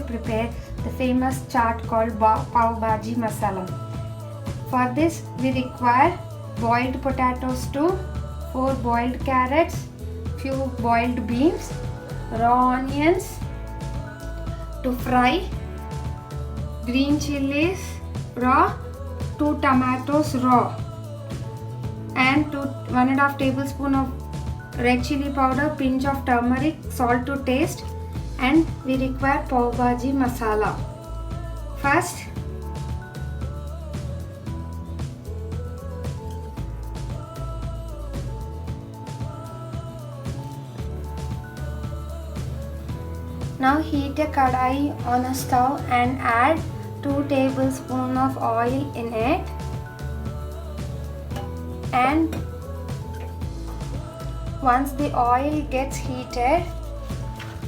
prepare the famous chaat called Pav Bhaji Masala. For this we require boiled potatoes too, 4 boiled carrots, few boiled beans, raw onions to fry, green chilies raw, 2 tomatoes raw, and 1.5 tablespoon of red chili powder, pinch of turmeric, salt to taste, and we require Pav Bhaji masala. First, now heat a kadai on a stove and add 2 tablespoons of oil in it, and once the oil gets heated,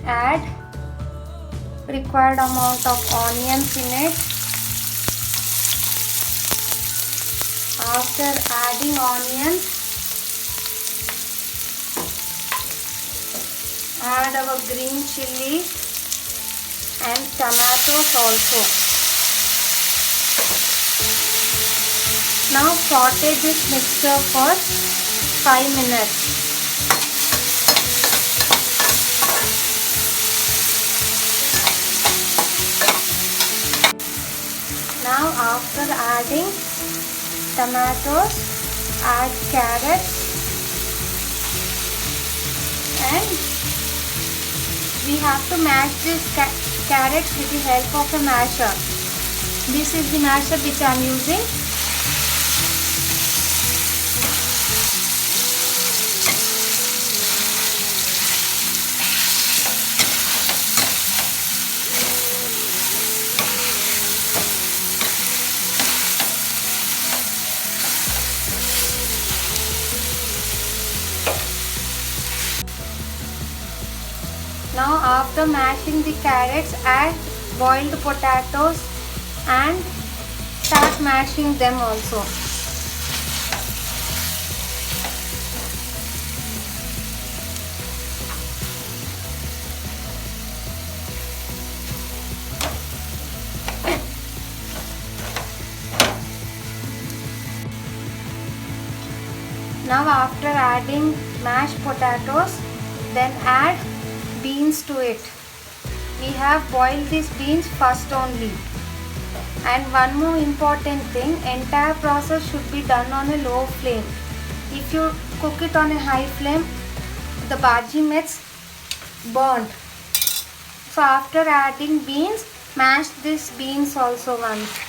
add required amount of onions in it. After adding onions, add our green chili and tomatoes also. Now saute this mixture for 5 minutes. Now after adding tomatoes, add carrots, and we have to mash this carrots with the help of a masher. This is the masher which I am using. Now after mashing the carrots, add boiled potatoes and start mashing them also. Now after adding mashed potatoes, then add beans to it. We have boiled these beans first only. And one more important thing, entire process should be done on a low flame. If you cook it on a high flame, the bhaji gets burnt. So after adding beans, mash these beans also once.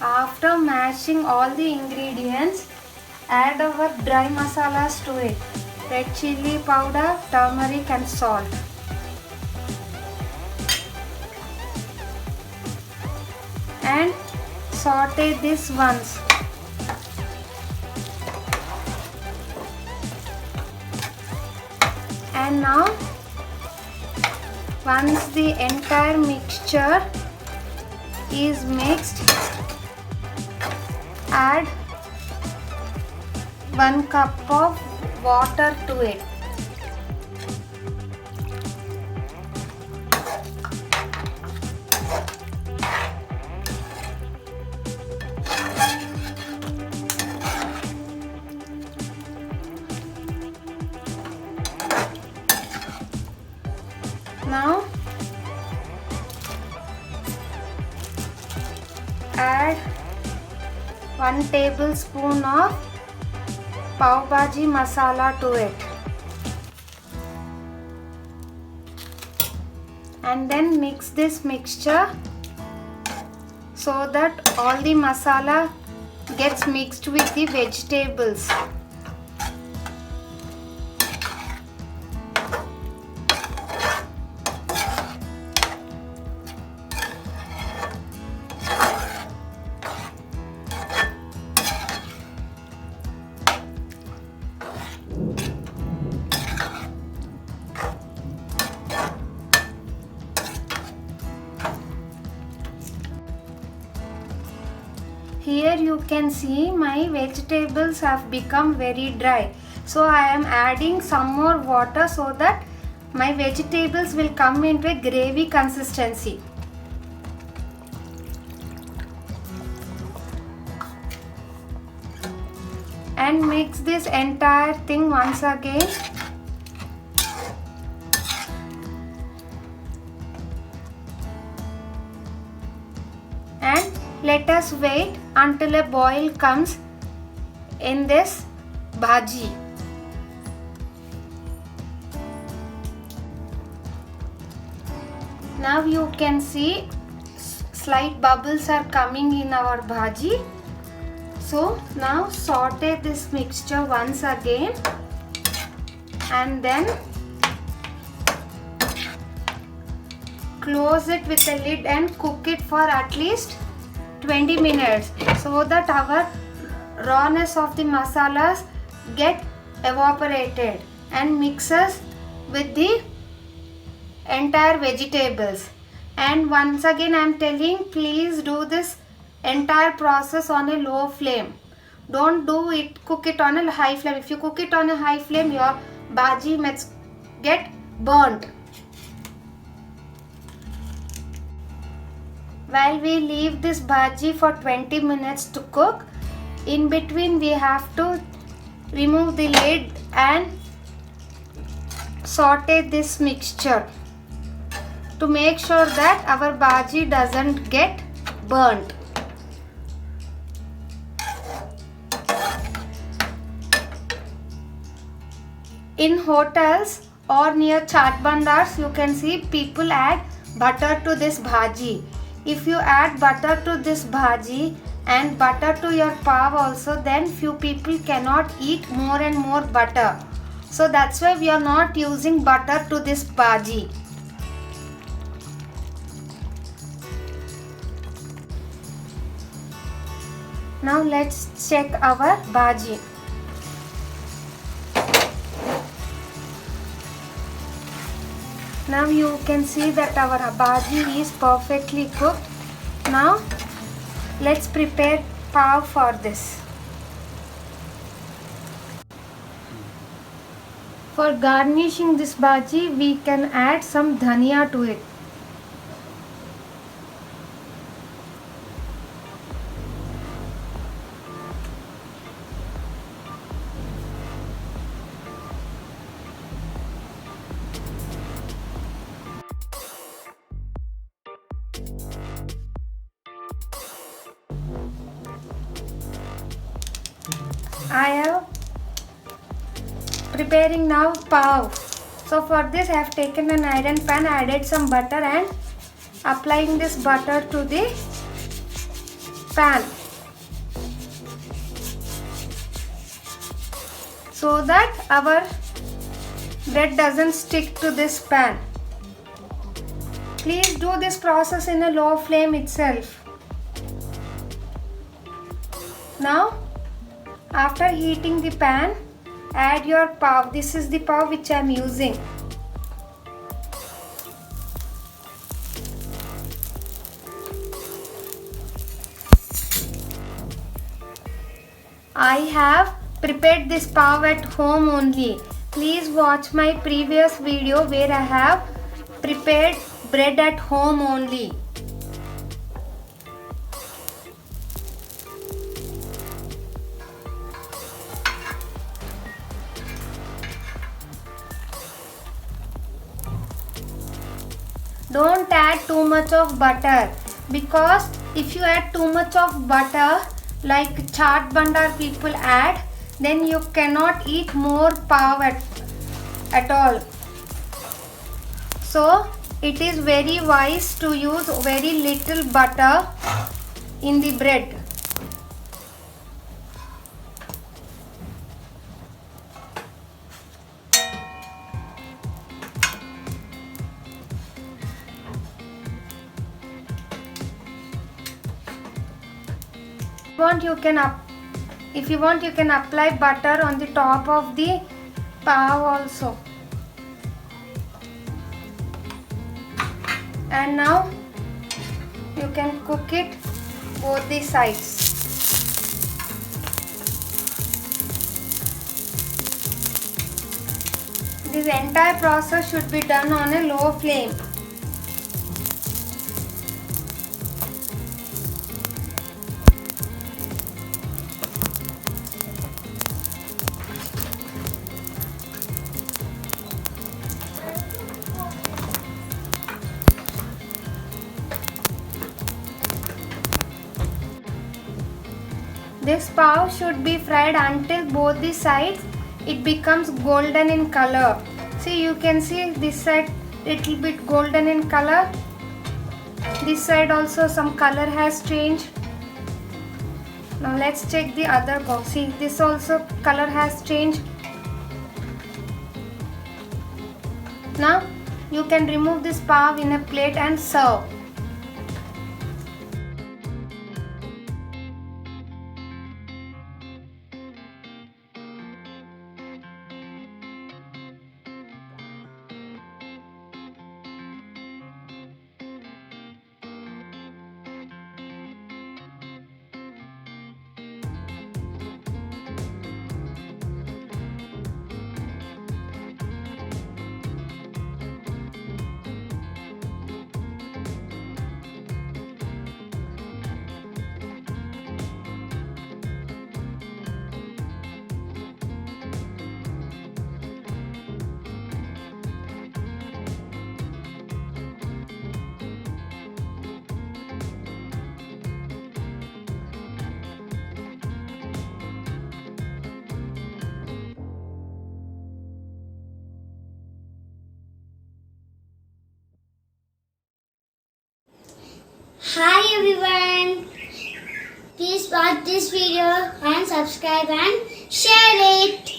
After mashing all the ingredients, add our dry masalas to it. Red chili powder, turmeric and salt. And saute this once. And now, once the entire mixture is mixed, add 1 cup of water to it. Now add 1 tablespoon of Pav Bhaji masala to it, and then mix this mixture so that all the masala gets mixed with the vegetables. Here you can see my vegetables have become very dry. So I am adding some more water so that my vegetables will come into a gravy consistency. And mix this entire thing once again. And let us wait until a boil comes in this bhaji. Now you can see slight bubbles are coming in our bhaji. So now saute this mixture once again and then close it with a lid and cook it for at least 20 minutes so that our rawness of the masalas get evaporated and mixes with the entire vegetables. And once again I am telling, please do this entire process on a low flame. Don't cook it on a high flame. If you cook it on a high flame, your bhaji might get burnt. While we leave this bhaji for 20 minutes to cook, in between we have to remove the lid and saute this mixture to make sure that our bhaji doesn't get burnt. In hotels or near chaat bandars, you can see people add butter to this bhaji. If you add butter to this bhaji and butter to your pav also, then few people cannot eat more and more butter. So that's why we are not using butter to this bhaji. Now let's check our bhaji. Now you can see that our bhaji is perfectly cooked. Now let's prepare pav for this. For garnishing this bhaji, we can add some dhania to it. I am preparing now pav. So for this I have taken an iron pan, added some butter and applying this butter to the pan so that our bread doesn't stick to this pan. Please do this process in a low flame itself. Now after heating the pan, add your pav. This is the pav which I am using. I have prepared this pav at home only. Please watch my previous video where I have prepared bread at home only. Don't add too much of butter, because if you add too much of butter like chaat bandar people add, then you cannot eat more pav at all. So it is very wise to use very little butter in the bread. If you want, you can apply butter on the top of the pav also. And now you can cook it both the sides. This entire process should be done on a low flame. This pav should be fried until both the sides it becomes golden in color. See, you can see this side little bit golden in color. This side also some color has changed. Now let's check the other box. See, this also color has changed. Now you can remove this pav in a plate and serve. Hi everyone, please watch this video and subscribe and share it.